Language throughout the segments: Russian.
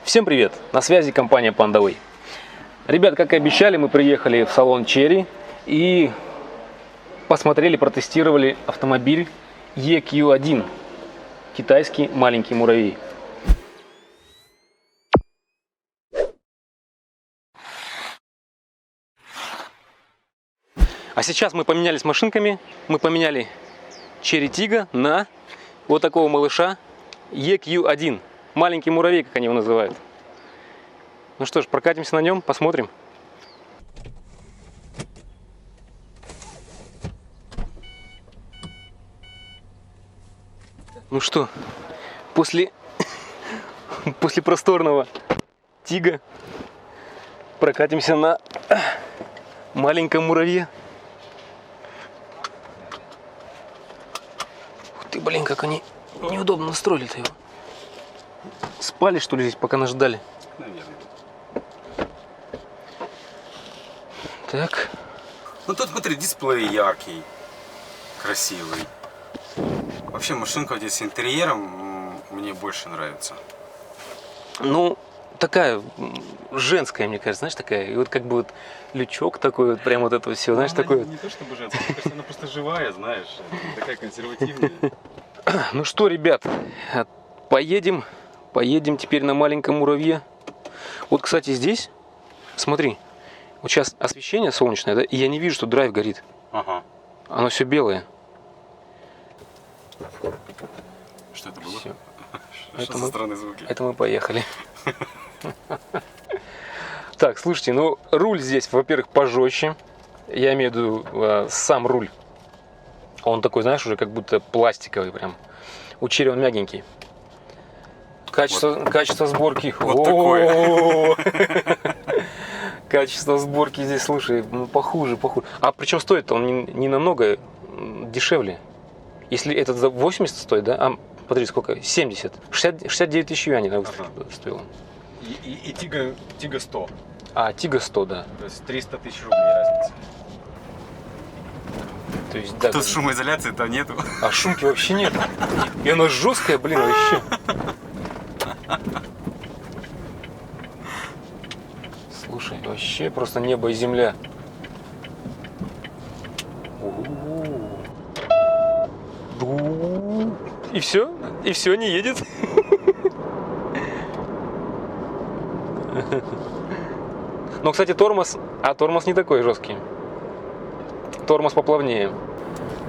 Всем привет! На связи компания PandaWay. Ребят, как и обещали, мы приехали в салон Chery и посмотрели, протестировали автомобиль EQ1. Китайский маленький муравей. А сейчас мы поменялись машинками. Мы поменяли Chery Tiggo на вот такого малыша EQ1. Маленький муравей, как они его называют. Ну что ж, прокатимся на нем, посмотрим. Ну что, после просторного Tiggo прокатимся на маленьком муравье. Ух ты, блин, как они неудобно настроили-то его. Спали, что ли, здесь, пока нас ждали? Наверное. Так. Ну тут, смотри, дисплей яркий, красивый. Вообще машинка здесь с интерьером мне больше нравится. Ну, такая женская, мне кажется, знаешь, такая. И вот как бы вот лючок такой, вот прям вот это все, знаешь, такой. Не то чтобы женская, мне кажется, она просто живая, знаешь, такая консервативная. Ну что, ребят, поедем теперь на маленьком муравье. Вот, кстати, здесь, смотри, вот сейчас освещение солнечное, да, и я не вижу, что драйв горит. Ага. Оно все белое. Что это было? Всё. Что за странные звуки? Это мы поехали. Так, слушайте, ну руль здесь, во-первых, пожестче. Я имею в виду сам руль. Он такой, знаешь, уже как будто пластиковый прям. У Chery он мягенький. Качество сборки. Вот такое. Качество сборки здесь, слушай, ну, похуже. А причем стоит он не намного дешевле. Если этот за 80 стоит, да? А смотри, сколько? 70. 69 тысяч юаней на выставке стоило. И Tiggo 100. А, Tiggo 100, да. То есть 300 тысяч рублей разница. То есть, да, Тут шумоизоляции-то нету. А шумки вообще нет. И она жесткая, блин, вообще. Слушай, вообще просто небо и земля. И все? И все, не едет? Но, кстати, тормоз не такой жесткий. Тормоз поплавнее.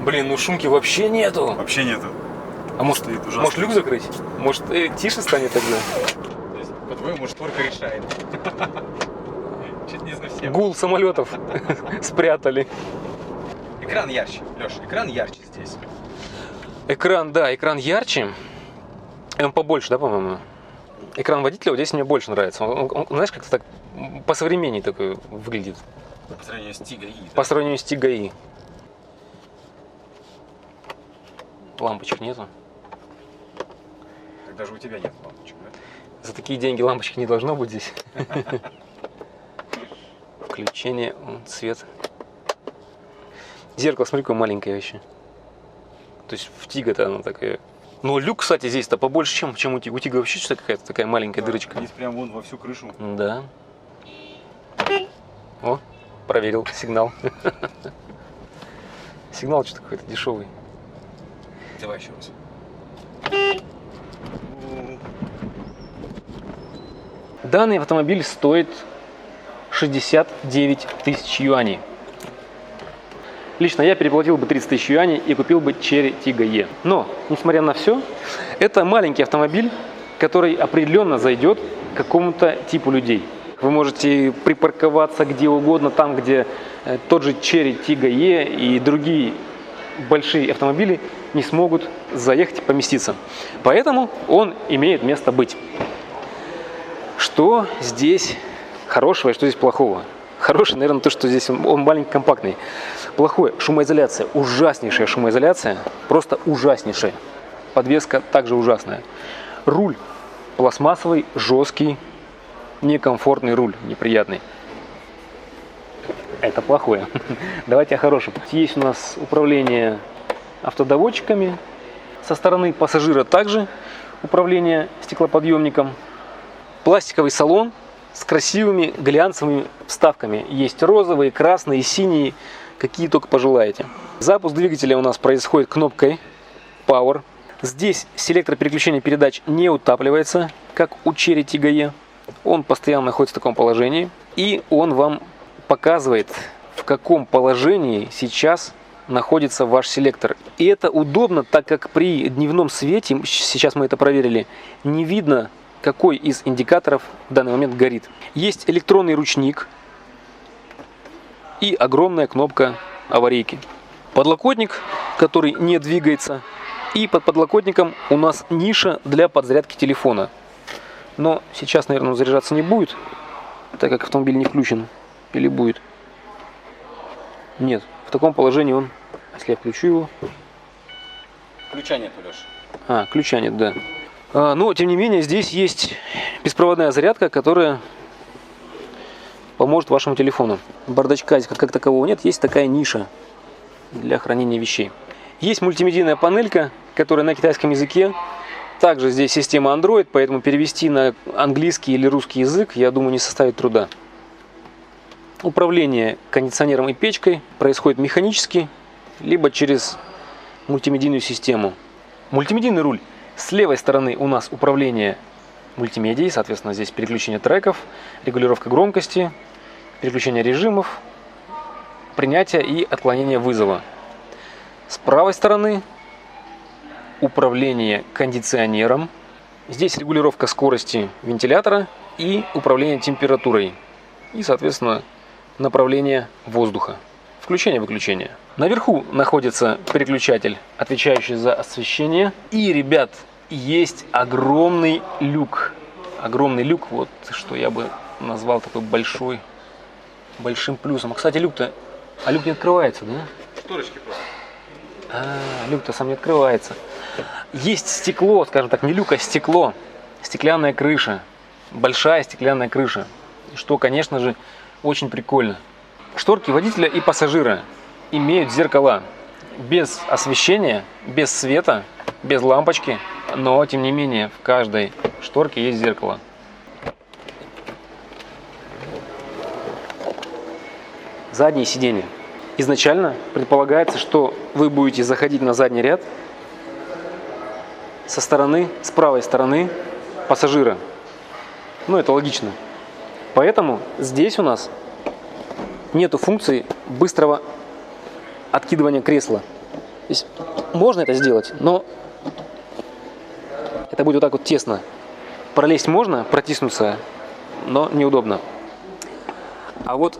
Блин, ну шумки вообще нету. Вообще нету. А может люк закрыть? Может тише станет тогда? То есть, по-твоему, шторка решает. Чуть не совсем. Гул самолетов спрятали. Экран ярче, Леш, экран ярче здесь. Экран, да, экран ярче. Он побольше, да, по-моему? Экран водителя вот здесь мне больше нравится. Он, знаешь, как-то так посовременнее такой выглядит. По сравнению с Tiggo i. По сравнению с Tiggo i. Лампочек нету. Так даже у тебя нет лампочек, да? За такие деньги лампочек не должно быть здесь. Включение, цвет. Зеркало, смотри, какое маленькое вообще. То есть в Tiggo-то оно такое. Но люк, кстати, здесь-то побольше, чем у Tiggo. У Tiggo вообще что-то какая-то такая маленькая дырочка. Здесь прям вон во всю крышу. Да. О, проверил сигнал. Сигнал что-то какой-то дешевый. Давай еще раз. Данный автомобиль стоит 69 тысяч юаней. Лично я переплатил бы 30 тысяч юаней и купил бы Chery Tiggo E. Но, несмотря на все, это маленький автомобиль, который определенно зайдет какому-то типу людей. Вы можете припарковаться где угодно, там, где тот же Chery Tiggo E и другие большие автомобили не смогут заехать и поместиться. Поэтому он имеет место быть. Что здесь хорошего и что здесь плохого? Хорошее, наверное, то, что здесь он маленький, компактный. Плохое — шумоизоляция. Ужаснейшая шумоизоляция. Просто ужаснейшая. Подвеска также ужасная. Руль пластмассовый, жесткий, некомфортный руль, неприятный. Это плохое. Давайте о хорошем. Есть у нас управление автодоводчиками. Со стороны пассажира также управление стеклоподъемником. пластиковый салон с красивыми глянцевыми вставками. Есть розовые, красные, синие, какие только пожелаете. Запуск двигателя у нас происходит кнопкой Power. Здесь селектор переключения передач не утапливается, как у Chery Tiggo E. Он постоянно находится в таком положении. И он вам показывает, в каком положении сейчас находится ваш селектор. И это удобно, так как при дневном свете, сейчас мы это проверили, не видно, какой из индикаторов в данный момент горит. Есть электронный ручник и огромная кнопка аварийки. Подлокотник, который не двигается. И под подлокотником у нас ниша для подзарядки телефона. Но сейчас, наверное, он заряжаться не будет, так как автомобиль не включен. Или будет? Нет. В таком положении он, если я включу его... Ключа нет, Леш. Ключа нет, да. Но, тем не менее, здесь есть беспроводная зарядка, которая поможет вашему телефону. Бардачка здесь как такового нет, есть такая ниша для хранения вещей. Есть мультимедийная панелька, которая на китайском языке. Также здесь система Android, поэтому перевести на английский или русский язык, я думаю, не составит труда. Управление кондиционером и печкой происходит механически, либо через мультимедийную систему. Мультимедийный руль. С левой стороны у нас управление мультимедией, соответственно, здесь переключение треков, регулировка громкости, переключение режимов, принятие и отклонение вызова. С правой стороны управление кондиционером. Здесь регулировка скорости вентилятора и управление температурой. И, соответственно, направление воздуха. Включение-выключение. Наверху находится переключатель, отвечающий за освещение. И, ребят, есть огромный люк. Огромный люк, вот что я бы назвал такой большим плюсом. Кстати, люк-то... люк не открывается, да? Шторочки просто. Люк-то сам не открывается. Есть стекло, скажем так, не люк, а стекло. Стеклянная крыша. Большая стеклянная крыша. Что, конечно же, очень прикольно. Шторки водителя и пассажира имеют зеркала. Без освещения, без света, без лампочки. Но, тем не менее, в каждой шторке есть зеркало. Задние сиденья. Изначально предполагается, что вы будете заходить на задний ряд с правой стороны пассажира. Ну, это логично. Поэтому здесь у нас нету функции быстрого откидывания кресла. То есть можно это сделать, но это будет вот так вот тесно. Пролезть можно, протиснуться, но неудобно. А вот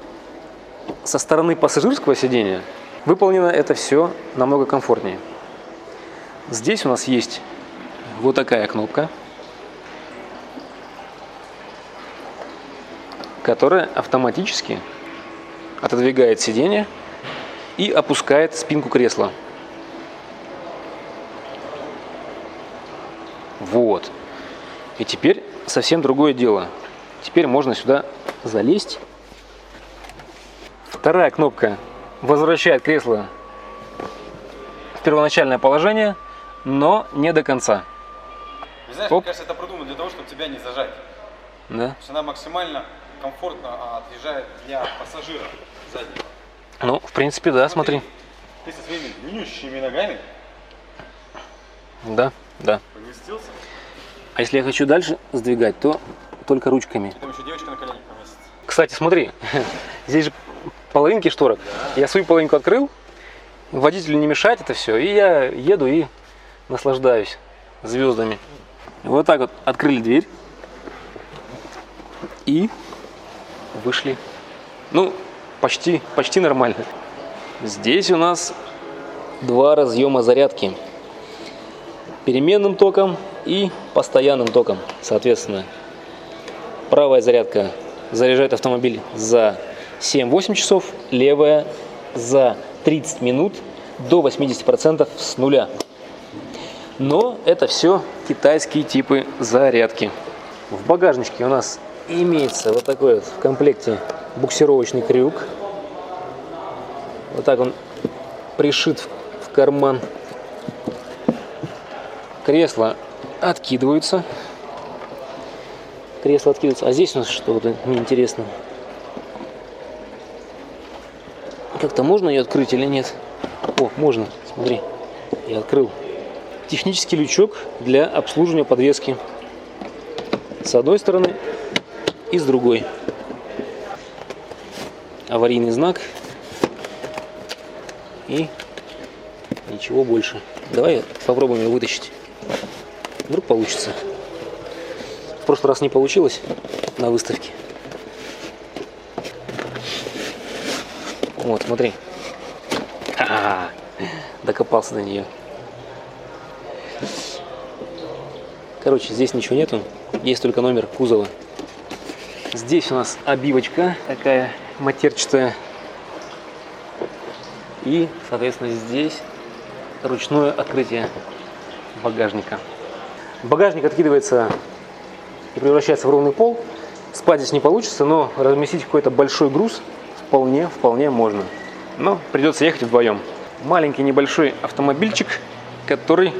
со стороны пассажирского сидения выполнено это все намного комфортнее. Здесь у нас есть вот такая кнопка, которая автоматически отодвигает сиденье и опускает спинку кресла. Вот. И теперь совсем другое дело. Теперь можно сюда залезть. Вторая кнопка возвращает кресло в первоначальное положение, но не до конца. Знаешь, мне кажется, это продумано для того, чтобы тебя не зажать. Да. То есть она максимально комфортно отъезжает для пассажира заднего. Ну, в принципе, да, смотри. Ты со своими длиннющими ногами Да. поместился. А если я хочу дальше сдвигать, то только ручками. Там еще девочка на коленях поместится. Кстати, смотри, здесь же половинки шторок. Я свою половинку открыл, водителю не мешать это все, и я еду и наслаждаюсь звездами. Вот так вот открыли дверь и вышли. Ну, почти нормально. Здесь у нас два разъема зарядки. Переменным током и постоянным током, соответственно. Правая зарядка заряжает автомобиль за 7-8 часов, левая за 30 минут до 80% с нуля. Но это все китайские типы зарядки. В багажничке у нас имеется вот такой вот в комплекте буксировочный крюк. Вот так он пришит в карман. Кресла откидываются. Кресло откидывается. А здесь у нас что-то неинтересно. Как-то можно ее открыть или нет? О, можно, смотри. Я открыл. Технический лючок для обслуживания подвески. С одной стороны и с другой. Аварийный знак. И ничего больше. Давай попробуем ее вытащить. Вдруг получится. В прошлый раз не получилось на выставке. Вот, смотри. Ха-ха-ха. Докопался до нее. Короче, здесь ничего нету. Есть только номер кузова. Здесь у нас обивочка такая матерчатая. И, соответственно, здесь ручное открытие багажника. Багажник откидывается и превращается в ровный пол. Спать здесь не получится, но разместить какой-то большой груз вполне можно. Но придется ехать вдвоем. Маленький небольшой автомобильчик, который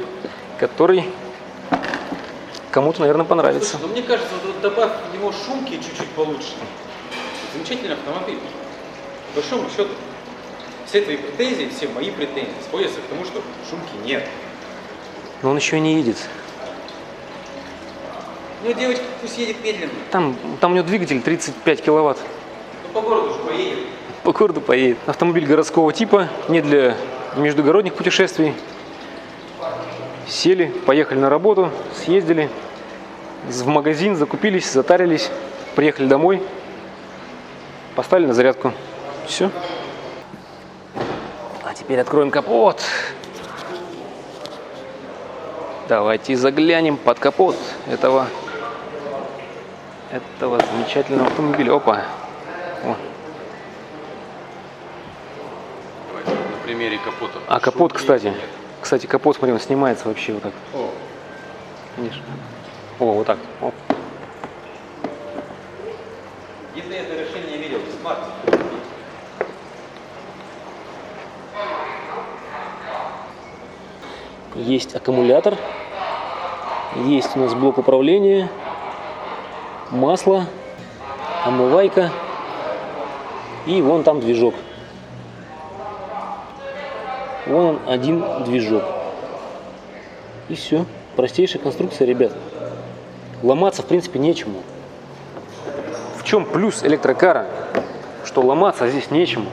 кому-то, наверное, понравится. Слушай, ну мне кажется, вот добавь в него шумки чуть-чуть получше. Замечательный автомобиль. По большому счету, все твои претензии, все мои претензии сводятся к тому, что шумки нет. Но он еще и не едет. Ну, девочка пусть едет медленно. Там у него двигатель 35 киловатт. Ну, по городу же поедет. По городу поедет. Автомобиль городского типа, не для междугородних путешествий. Сели, поехали на работу, съездили в магазин, закупились, затарились, приехали домой, поставили на зарядку. Все. А теперь откроем капот. Давайте заглянем под капот этого замечательного автомобиля. Опа. О. На примере капота. А капот, Шумки кстати. нет. Кстати, капот, смотри, он снимается вообще вот так. О, Видишь? О, вот так. Оп. если это решение видел, смарт. Есть аккумулятор. Есть у нас блок управления. Масло. Омывайка. И вон там движок. Вон он, один движок. И все. Простейшая конструкция, ребят. Ломаться, в принципе, нечему. В чем плюс электрокара? Что ломаться здесь нечему.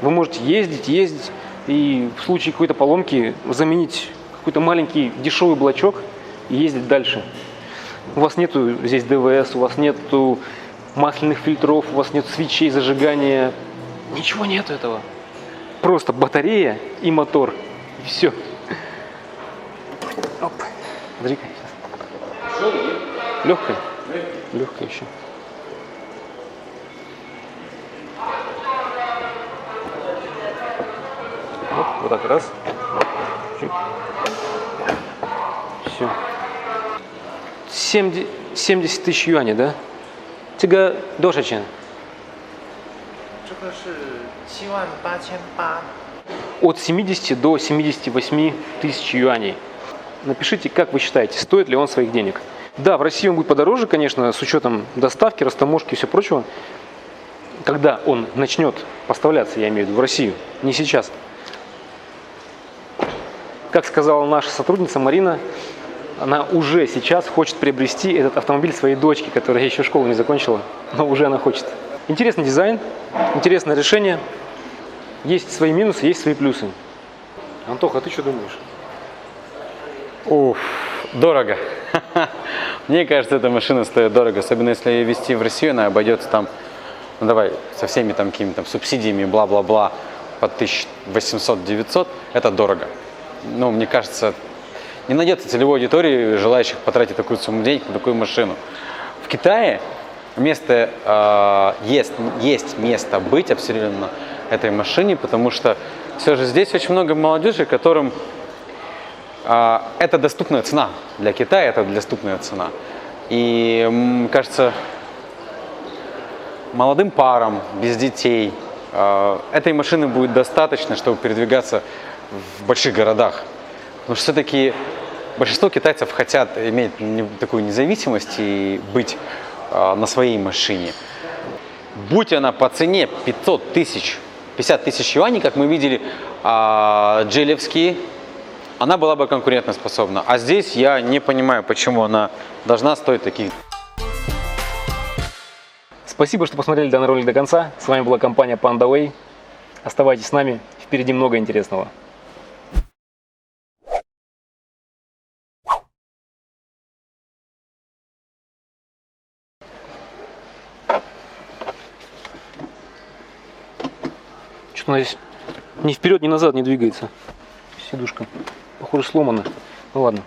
Вы можете ездить, и в случае какой-то поломки заменить какой-то маленький дешевый блочок и ездить дальше. У вас нету здесь ДВС, у вас нету масляных фильтров, у вас нет свечей зажигания. Ничего нету этого. Просто батарея и мотор. И все. Оп. Смотри-ка. Легкая. Легкая еще. Вот так раз. Все. 70 тысяч юаней, да? 这个多少钱？这个是78800。 От 70 до 78 тысяч юаней. Напишите, как вы считаете, стоит ли он своих денег. Да, в России он будет подороже, конечно, с учетом доставки, растаможки и все прочего. Когда он начнет поставляться, я имею в виду, в Россию, не сейчас. Как сказала наша сотрудница Марина, она уже сейчас хочет приобрести этот автомобиль своей дочке, которая еще школу не закончила, но уже она хочет. Интересный дизайн, интересное решение. Есть свои минусы, есть свои плюсы. Антоха, а ты что думаешь? Уф, дорого. Мне кажется, эта машина стоит дорого, особенно если ее везти в Россию, она обойдется там, ну давай, со всеми там какими-то там субсидиями, бла-бла-бла, по 1800-900, это дорого. Ну, мне кажется, не найдется целевой аудитории, желающих потратить такую сумму денег на такую машину. В Китае есть место быть абсолютно этой машине, потому что все же здесь очень много молодежи, которым это доступная цена. Для Китая это доступная цена. И кажется, молодым парам, без детей, этой машины будет достаточно, чтобы передвигаться в больших городах. Потому что все-таки большинство китайцев хотят иметь такую независимость и быть на своей машине. Будь она по цене 500 тысяч, 50 тысяч юаней, как мы видели, джелевские, она была бы конкурентоспособна. А здесь я не понимаю, почему она должна стоить таких. Спасибо, что посмотрели данный ролик до конца. С вами была компания PandaWay. Оставайтесь с нами, впереди много интересного. Что-то она здесь ни вперед, ни назад не двигается. Сидушка, похоже, сломана. Ну ладно.